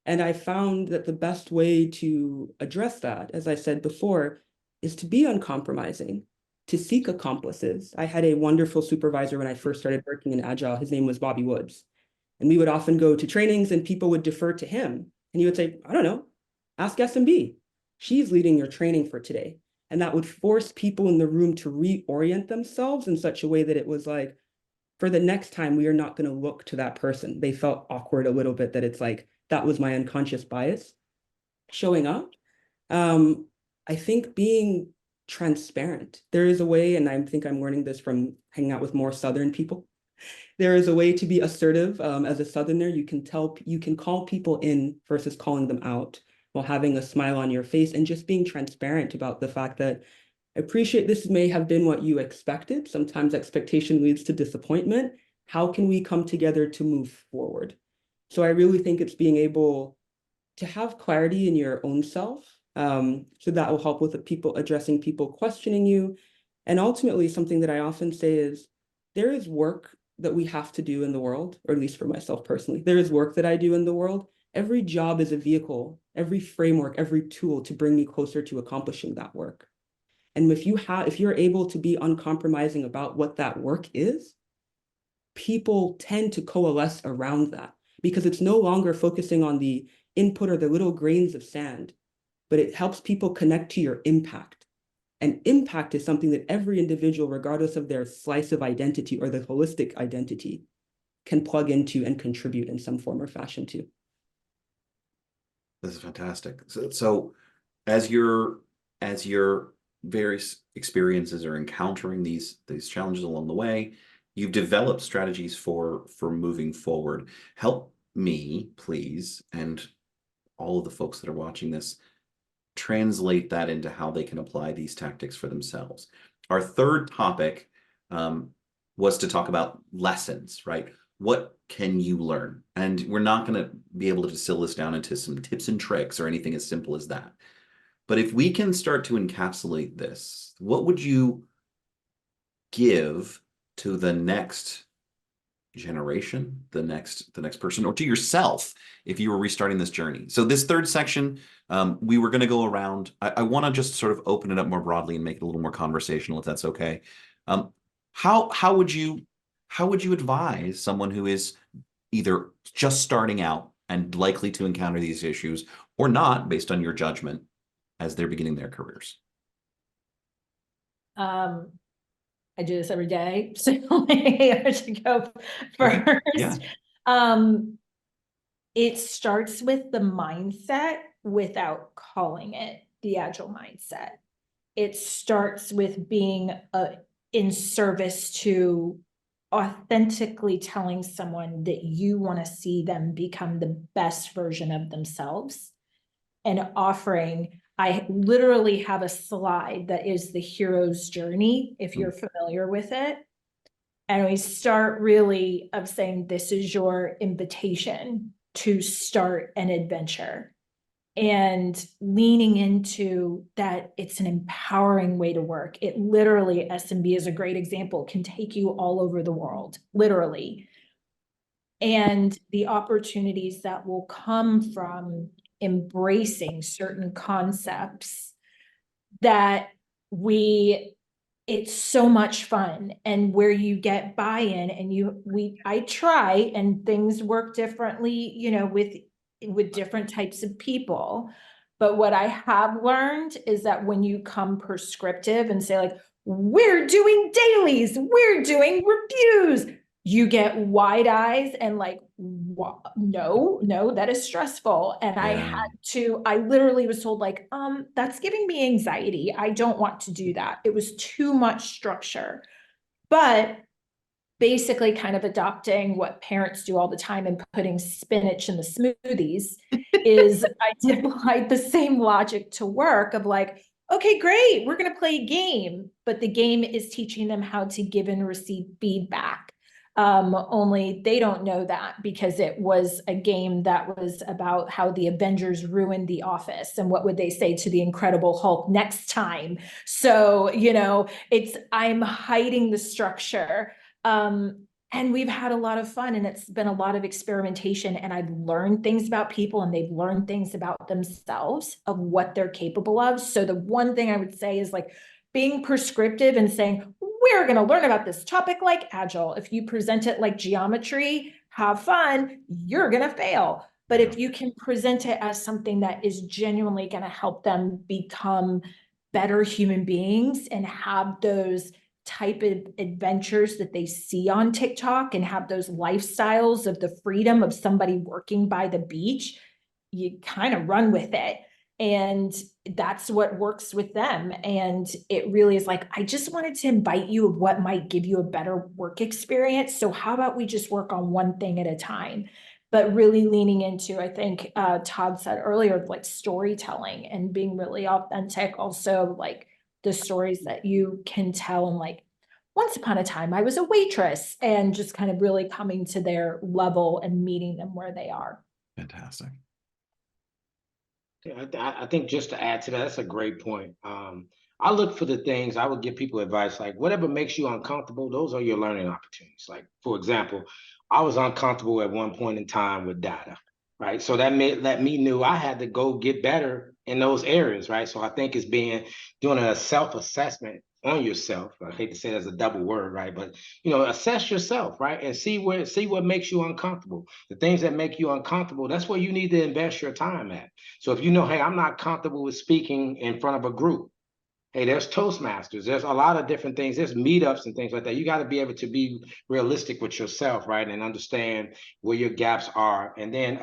I found that the best way to address that, as I said before, is to be uncompromising, to seek accomplices. I had a wonderful supervisor when I first started working in Agile. His name was Bobby Woods. And we would often go to trainings and people would defer to him. And he would say, I don't know, ask SMB. She's leading your training for today. And that would force people in the room to reorient themselves in such a way that it was like, for the next time, we are not going to look to that person. They felt awkward a little bit that it's like, that was my unconscious bias showing up. I think being transparent, there is a way, and I think I'm learning this from hanging out with more Southern people. There is a way to be assertive. As a Southerner, you can call people in versus calling them out while having a smile on your face and just being transparent about the fact that I appreciate this may have been what you expected. Sometimes expectation leads to disappointment. How can we come together to move forward? So I really think it's being able to have clarity in your own self. So that will help with the addressing people questioning you. And ultimately, something that I often say is there is work that we have to do in the world, or at least for myself personally, there is work that I do in the world. Every job is a vehicle, every framework, every tool to bring me closer to accomplishing that work. And if you're able to be uncompromising about what that work is, people tend to coalesce around that because it's no longer focusing on the input or the little grains of sand, but it helps people connect to your impact. And impact is something that every individual, regardless of their slice of identity or the holistic identity, can plug into and contribute in some form or fashion to. This is fantastic. So as your various experiences are encountering these challenges along the way, you've developed strategies for moving forward. Help me, please, and all of the folks that are watching this, translate that into how they can apply these tactics for themselves. Our third topic was to talk about lessons, right? What can you learn? And we're not going to be able to distill this down into some tips and tricks or anything as simple as that. But if we can start to encapsulate this, what would you give to the next generation, the next person, or to yourself if you were restarting this journey? So this third section, we were going to go around. I want to just sort of open it up more broadly and make it a little more conversational, if that's okay. How would you advise someone who is either just starting out and likely to encounter these issues or not, based on your judgment, as they're beginning their careers? I do this every day, so I should go first. Okay. Yeah. It starts with the mindset without calling it the Agile mindset. It starts with being in service to authentically telling someone that you want to see them become the best version of themselves and offering. I literally have a slide that is the hero's journey, if you're familiar with it. And we start really of saying, this is your invitation to start an adventure, and leaning into that. It's an empowering way to work. It literally, SMB is a great example, can take you all over the world, literally. And the opportunities that will come from embracing certain concepts that it's so much fun, and where you get buy-in and I try, and things work differently, with different types of people. But what I have learned is that when you come prescriptive and say, like, we're doing dailies, we're doing reviews, you get wide eyes and like, no, that is stressful. And Yeah. I literally was told, like, that's giving me anxiety. I don't want to do that. It was too much structure. But basically kind of adopting what parents do all the time and putting spinach in the smoothies, is I did like the same logic to work of like, okay, great, we're going to play a game, but the game is teaching them how to give and receive feedback. Only they don't know that because it was a game that was about how the Avengers ruined the office and what would they say to the Incredible Hulk next time. So, you know, I'm hiding the structure. And we've had a lot of fun, and it's been a lot of experimentation, and I've learned things about people and they've learned things about themselves of what they're capable of. So the one thing I would say is like being prescriptive and saying, we're going to learn about this topic like Agile. If you present it like geometry, have fun, you're going to fail. But if you can present it as something that is genuinely going to help them become better human beings and have those type of adventures that they see on TikTok and have those lifestyles of the freedom of somebody working by the beach, you kind of run with it. And that's what works with them. And it really is like, I just wanted to invite you of what might give you a better work experience. So how about we just work on one thing at a time? But really leaning into, I think Todd said earlier, like storytelling and being really authentic. Also, like the stories that you can tell, and like, once upon a time, I was a waitress, and just kind of really coming to their level and meeting them where they are. Fantastic. Yeah, I think just to add to that, that's a great point. I look for the things, I would give people advice, like whatever makes you uncomfortable, those are your learning opportunities. Like, for example, I was uncomfortable at one point in time with data, right? So that let me knew I had to go get better in those areas, right? So I think it's doing a self-assessment on yourself. I hate to say that's a double word, right? But assess yourself, right? And see what makes you uncomfortable. The things that make you uncomfortable, that's where you need to invest your time at. So if hey, I'm not comfortable with speaking in front of a group, hey, there's Toastmasters. There's a lot of different things. There's meetups and things like that. You got to be able to be realistic with yourself, right? And understand where your gaps are. And then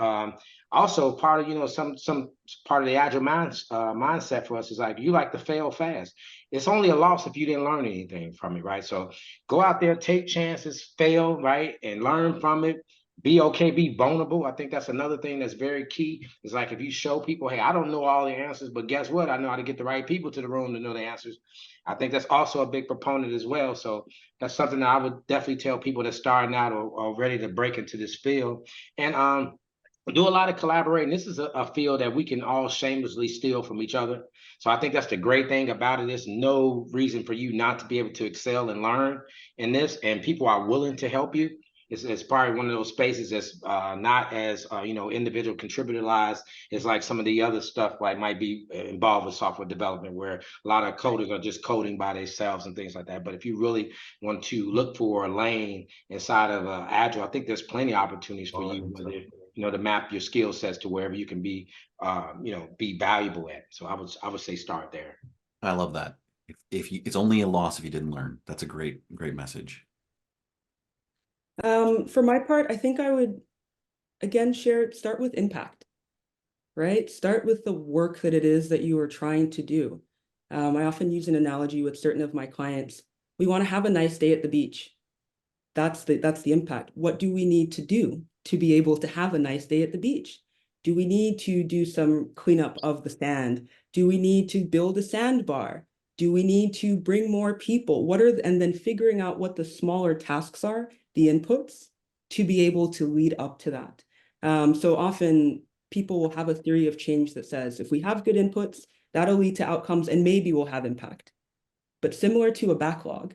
also part of, some part of the agile mindset for us is like, you like to fail fast. It's only a loss if you didn't learn anything from it, right? So go out there, take chances, fail, right? And learn from it. Be okay, be vulnerable. I think that's another thing that's very key. It's like if you show people, hey, I don't know all the answers, but guess what? I know how to get the right people to the room to know the answers. I think that's also a big proponent as well. So that's something that I would definitely tell people that's starting out or ready to break into this field. And do a lot of collaborating. This is a field that we can all shamelessly steal from each other. So I think that's the great thing about it. There's no reason for you not to be able to excel and learn in this, and people are willing to help you. It's probably one of those spaces that's not as individual contributor-ized as like some of the other stuff like might be involved with software development, where a lot of coders are just coding by themselves and things like that. But if you really want to look for a lane inside of Agile, I think there's plenty of opportunities for you, to map your skill sets to wherever you can be valuable at. So I would say start there. I love that. If you, it's only a loss if you didn't learn. That's a great message. For my part, I think I would, again, start with impact, right? Start with the work that it is that you are trying to do. I often use an analogy with certain of my clients. We want to have a nice day at the beach. That's the impact. What do we need to do to be able to have a nice day at the beach? Do we need to do some cleanup of the sand? Do we need to build a sandbar? Do we need to bring more people? And then figuring out what the smaller tasks are, the inputs, to be able to lead up to that. So often people will have a theory of change that says, if we have good inputs, that'll lead to outcomes and maybe we'll have impact. But similar to a backlog,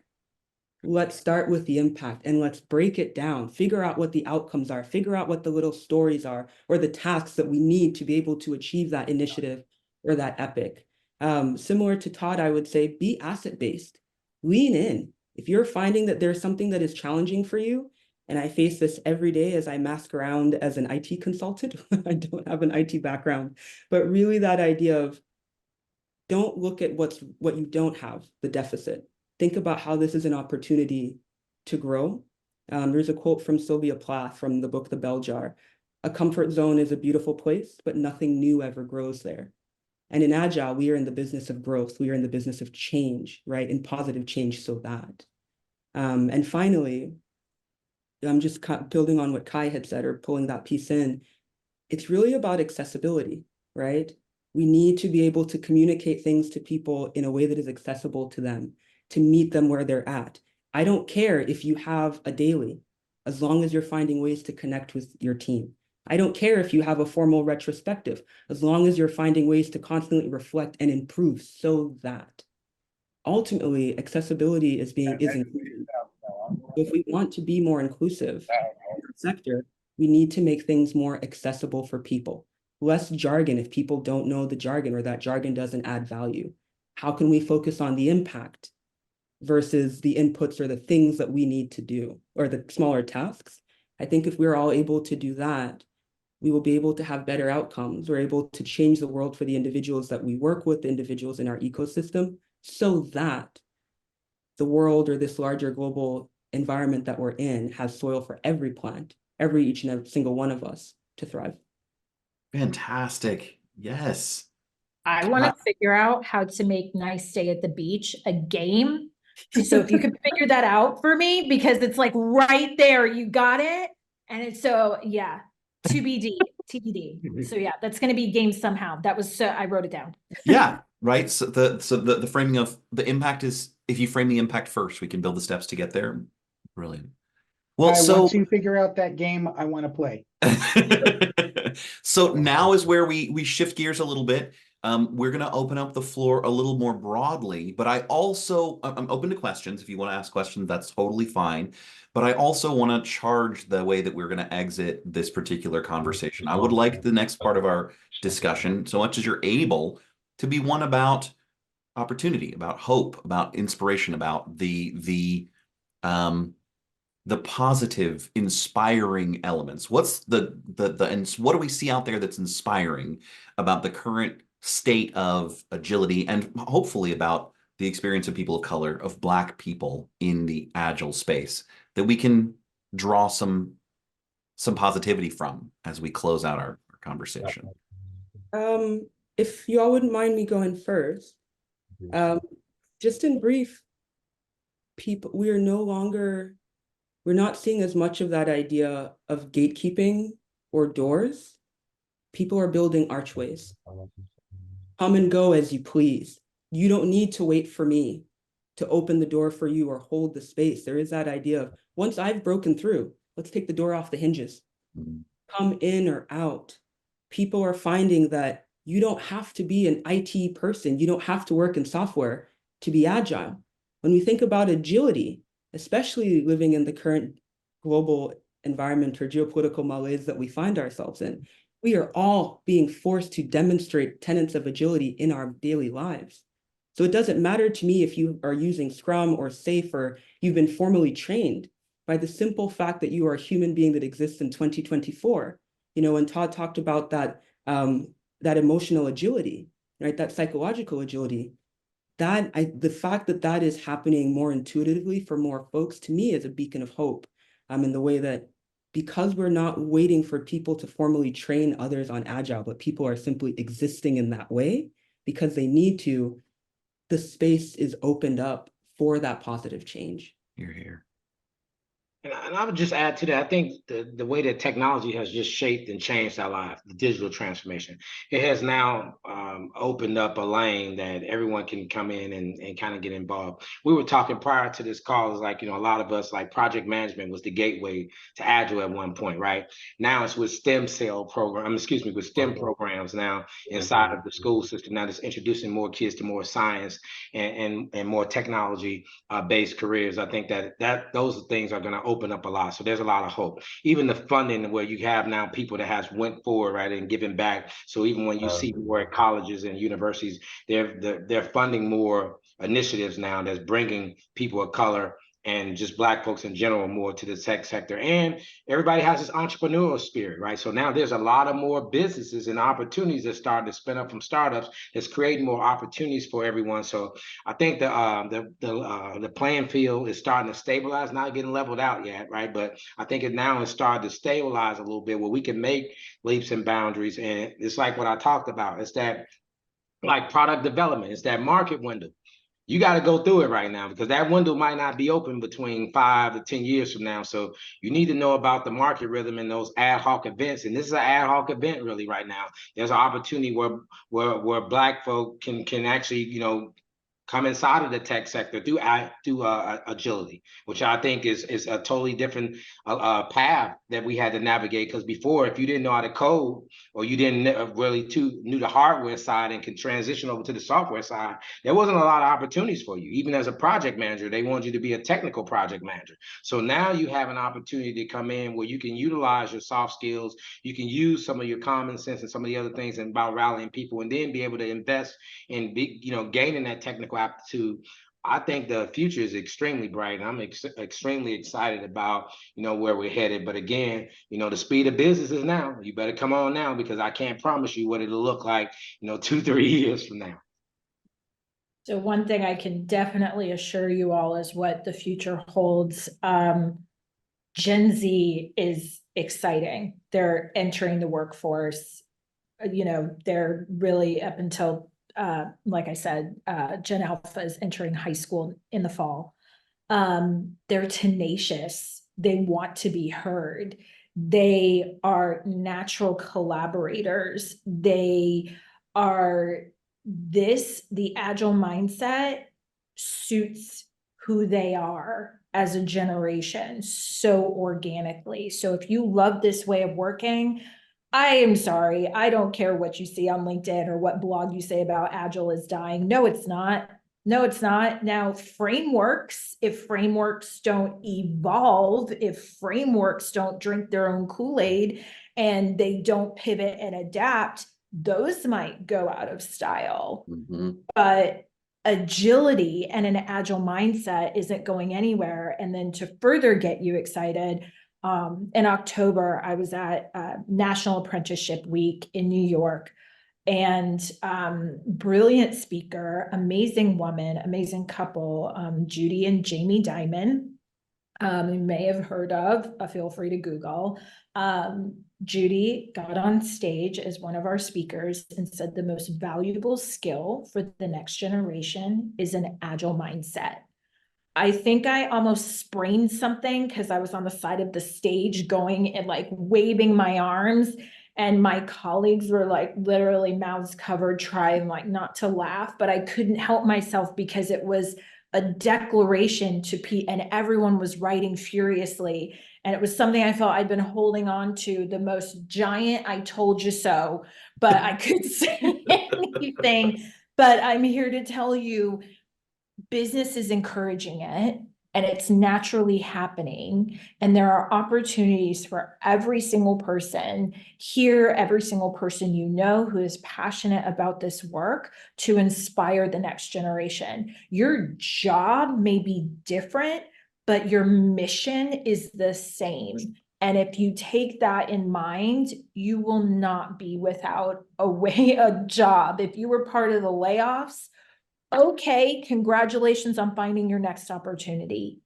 let's start with the impact and let's break it down, figure out what the outcomes are, figure out what the little stories are, or the tasks that we need to be able to achieve that initiative or that epic. Similar to Todd, I would say be asset-based, lean in. If you're finding that there's something that is challenging for you, and I face this every day as I mask around as an IT consultant, I don't have an IT background, but really that idea of don't look at what you don't have, the deficit. Think about how this is an opportunity to grow. There's a quote from Sylvia Plath from the book, The Bell Jar. A comfort zone is a beautiful place, but nothing new ever grows there. And in Agile, we are in the business of growth. We are in the business of change, right? And positive change so that. And finally, I'm just building on what Kai had said or pulling that piece in. It's really about accessibility, right? We need to be able to communicate things to people in a way that is accessible to them, to meet them where they're at. I don't care if you have a daily, as long as you're finding ways to connect with your team. I don't care if you have a formal retrospective, as long as you're finding ways to constantly reflect and improve so that ultimately accessibility is inclusion. If we want to be more inclusive in the sector, we need to make things more accessible for people. Less jargon if people don't know the jargon or that jargon doesn't add value. How can we focus on the impact versus the inputs or the things that we need to do or the smaller tasks? I think if we're all able to do that, we will be able to have better outcomes. We're able to change the world for the individuals that we work with, the individuals in our ecosystem, so that the world or this larger global environment that we're in has soil for every plant, each and every single one of us to thrive. Fantastic. Yes. I want to figure out how to make Nice Day at the Beach a game. So if you could figure that out for me, because it's like right there, you got it. And it's so, yeah, TBD. So yeah, that's going to be game somehow. That was, I wrote it down. Yeah, right. So the framing of the impact is, if you frame the impact first, we can build the steps to get there. Brilliant. Well, once you figure out that game, I want to play. So now is where we shift gears a little bit. We're going to open up the floor a little more broadly, but I'm open to questions. If you want to ask questions, that's totally fine. But I also want to charge the way that we're going to exit this particular conversation. I would like the next part of our discussion, so much as you're able, to be one about opportunity, about hope, about inspiration, about the positive, inspiring elements. What's and what do we see out there that's inspiring about the current state of agility, and hopefully about the experience of people of color, of Black people in the Agile space, that we can draw some positivity from as we close out our conversation? If you all wouldn't mind me going first, just in brief, we're not seeing as much of that idea of gatekeeping or doors. People are building archways. Come and go as you please. You don't need to wait for me to open the door for you or hold the space. There is that idea of, once I've broken through, let's take the door off the hinges. Come in or out. People are finding that you don't have to be an IT person. You don't have to work in software to be agile. When we think about agility, especially living in the current global environment or geopolitical malaise that we find ourselves in, we are all being forced to demonstrate tenets of agility in our daily lives. So it doesn't matter to me if you are using Scrum or SAFe or you've been formally trained, by the simple fact that you are a human being that exists in 2024. When Todd talked about that emotional agility, right, that psychological agility, the fact that that is happening more intuitively for more folks, to me, is a beacon of hope, in the way that, because we're not waiting for people to formally train others on Agile, but people are simply existing in that way because they need to, the space is opened up for that positive change. You're here. And I would just add to that, I think the way that technology has just shaped and changed our life, the digital transformation, it has now opened up a lane that everyone can come in and kind of get involved. We were talking prior to this call, is like, a lot of us, like, project management was the gateway to Agile at one point, right? Now it's with STEM programs now inside of the school system. Now it's introducing more kids to more science and more technology based careers. I think that those things are going to open up a lot. So there's a lot of hope. Even the funding, where you have now people that has went forward, right, and given back. So even when you see more at colleges and universities, they're funding more initiatives now that's bringing people of color and just Black folks in general more to the tech sector. And everybody has this entrepreneurial spirit, right? So now there's a lot of more businesses and opportunities that start to spin up from startups that's creating more opportunities for everyone. So I think the playing field is starting to stabilize, not getting leveled out yet, right? But I think it now has started to stabilize a little bit, where we can make leaps and boundaries. And it's like what I talked about. It's that, like, product development. It's that market window. you got to go through it right now, because that window might not be open between 5 to 10 years from now. So you need to know about the market rhythm and those ad hoc events. And this is an ad hoc event really right now. There's an opportunity where Black folk can actually, you know, come inside of the tech sector through agility, which I think is a totally different path that we had to navigate. Because before, if you didn't know how to code, or you didn't really knew the hardware side and could transition over to the software side, there wasn't a lot of opportunities for you. Even as a project manager, they wanted you to be a technical project manager. So now you have an opportunity to come in where you can utilize your soft skills, you can use some of your common sense and some of the other things about rallying people, and then be able to invest in gaining that technical aptitude. I think the future is extremely bright, and I'm extremely excited about, you know, where we're headed. But again, you know, the speed of business is now. You better come on now, because I can't promise you what it'll look like, you know, 2-3 years from now. So one thing I can definitely assure you all is what the future holds. Gen Z is exciting. They're entering the workforce. You know, they're really up until like I said, Gen Alpha is entering high school in the fall. They're tenacious. They want to be heard. They are natural collaborators. They are the agile mindset suits who they are as a generation so organically. So if you love this way of working, I am sorry, I don't care what you see on LinkedIn or what blog you say about Agile is dying. No, it's not. No, it's not. Now, frameworks, if frameworks don't evolve, if frameworks don't drink their own Kool-Aid and they don't pivot and adapt, those might go out of style. But agility and an agile mindset isn't going anywhere. And then to further get you excited, in October, I was at National Apprenticeship Week in New York, and brilliant speaker, amazing woman, amazing couple, Judy and Jamie Dimon. You may have heard of, feel free to Google. Judy got on stage as one of our speakers and said the most valuable skill for the next generation is an agile mindset. I think I almost sprained something because I was on the side of the stage going and like waving my arms, and my colleagues were like literally mouths covered, trying like not to laugh, but I couldn't help myself because it was a declaration to and everyone was writing furiously. And it was something I felt I'd been holding on to, the most giant I told you so, but I couldn't say anything. But I'm here to tell you, business is encouraging it, and it's naturally happening. And there are opportunities for every single person here, every single person you know who is passionate about this work to inspire the next generation. Your job may be different, but your mission is the same. And if you take that in mind, you will not be without a job. If you were part of the layoffs, okay, congratulations on finding your next opportunity,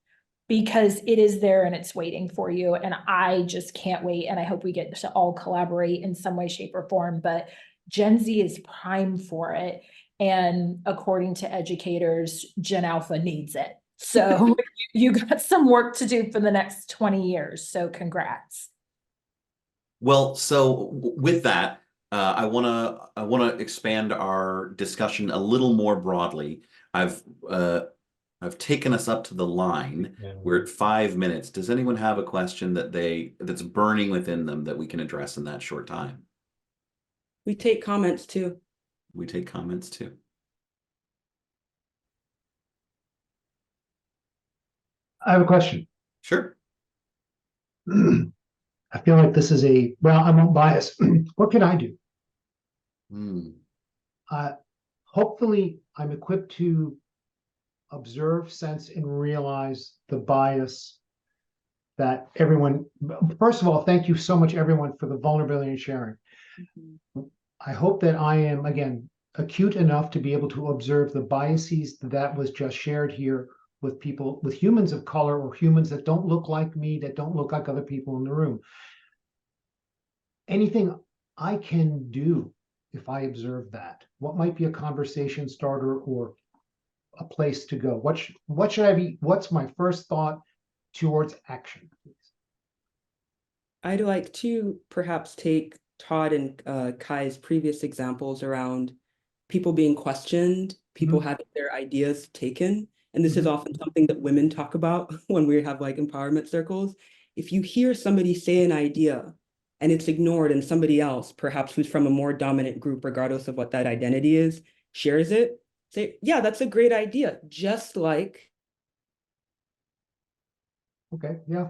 because it is there and it's waiting for you. And I just can't wait. And I hope we get to all collaborate in some way, shape, or form. But Gen Z is prime for it. And according to educators, Gen Alpha needs it. So you got some work to do for the next 20 years. So congrats. Well, so with that, I wanna expand our discussion a little more broadly. I've taken us up to the line. Yeah. We're at 5 minutes. Does anyone have a question that's burning within them that we can address in that short time? We take comments too. We take comments too. I have a question. Sure. I feel like this is well, I won't bias. What can I do? Hopefully I'm equipped to observe, sense, and realize the bias that everyone, first of all, thank you so much, everyone, for the vulnerability and sharing. I hope that I am, again, acute enough to be able to observe the biases that was just shared here with people, with humans of color, or humans that don't look like me, that don't look like other people in the room. Anything I can do if I observe that? What might be a conversation starter or a place to go? What should I be? What's my first thought towards action? I'd like to perhaps take Todd and Kai's previous examples around people being questioned, people having their ideas taken. And this is often something that women talk about when we have like empowerment circles. If you hear somebody say an idea and it's ignored and somebody else, perhaps who's from a more dominant group, regardless of what that identity is, shares it, say, yeah, that's a great idea. Just like. Okay, yeah.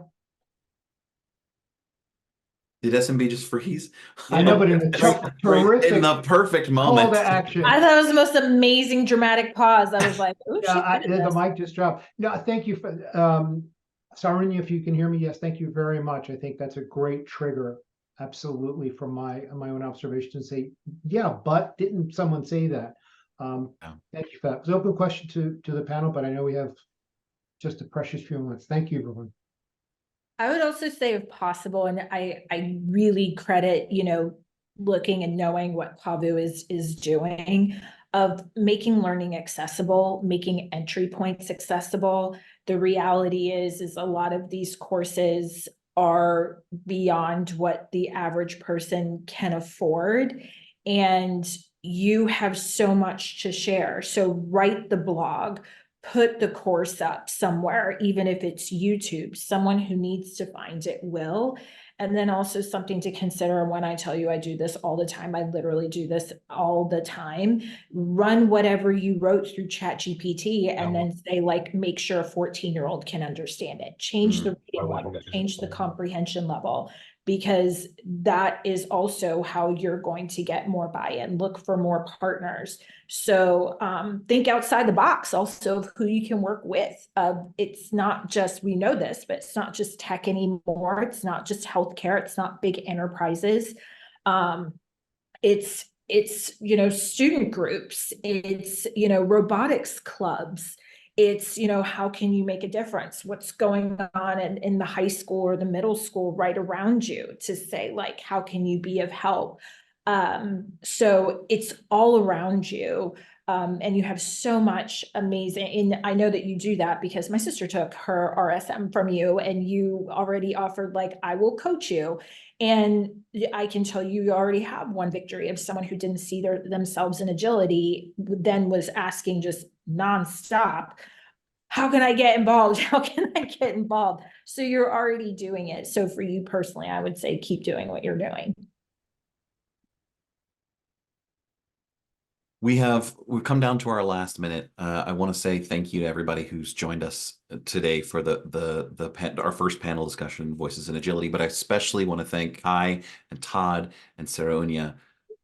Did SMB just freeze? I know, but in a terrific in the perfect call moment. to action. I thought it was the most amazing dramatic pause. I was like, oh, Yeah, she the mic just dropped. No, thank you for Saraounia, if you can hear me, yes, thank you very much. I think that's a great trigger, absolutely, from my own observation to say, yeah, but didn't someone say that? Thank you for that. It was an open question to the panel, but I know we have just a precious few minutes. Thank you, everyone. I would also say, if possible, and I really credit, looking and knowing what CAVU is doing, of making learning accessible, making entry points accessible. The reality is a lot of these courses are beyond what the average person can afford. And you have so much to share. So write the blog, put the course up somewhere, even if it's YouTube. Someone who needs to find it will. And then also something to consider, when I tell you I do this all the time, I literally do this all the time. Run whatever you wrote through ChatGPT and then say, like, make sure a 14-year-old can understand it. Change the reading level, change the comprehension level, because that is also how you're going to get more buy-in. Look for more partners. So think outside the box also of who you can work with. It's not just, we know this, but it's not just tech anymore. It's not just healthcare. It's not big enterprises. It's student groups. It's, robotics clubs. It's, how can you make a difference? What's going on in the high school or the middle school right around you, to say, like, how can you be of help? So it's all around you. And you have so much amazing, and I know that you do that because my sister took her RSM from you and you already offered, like, I will coach you. And I can tell you already have one victory of someone who didn't see themselves in agility, then was asking just nonstop, how can I get involved? How can I get involved? So you're already doing it. So for you personally, I would say keep doing what you're doing. We've come down to our last minute. I want to say thank you to everybody who's joined us today for our first panel discussion, Voices in Agility. But I especially want to thank Kai and Todd and Saraounia.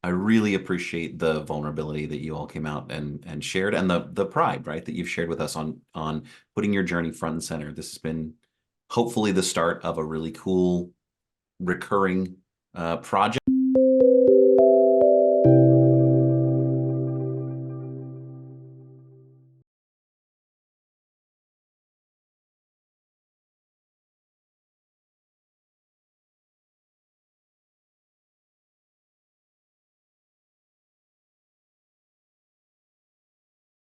I really appreciate the vulnerability that you all came out and shared, and the pride, right, that you've shared with us on putting your journey front and center. This has been hopefully the start of a really cool recurring project.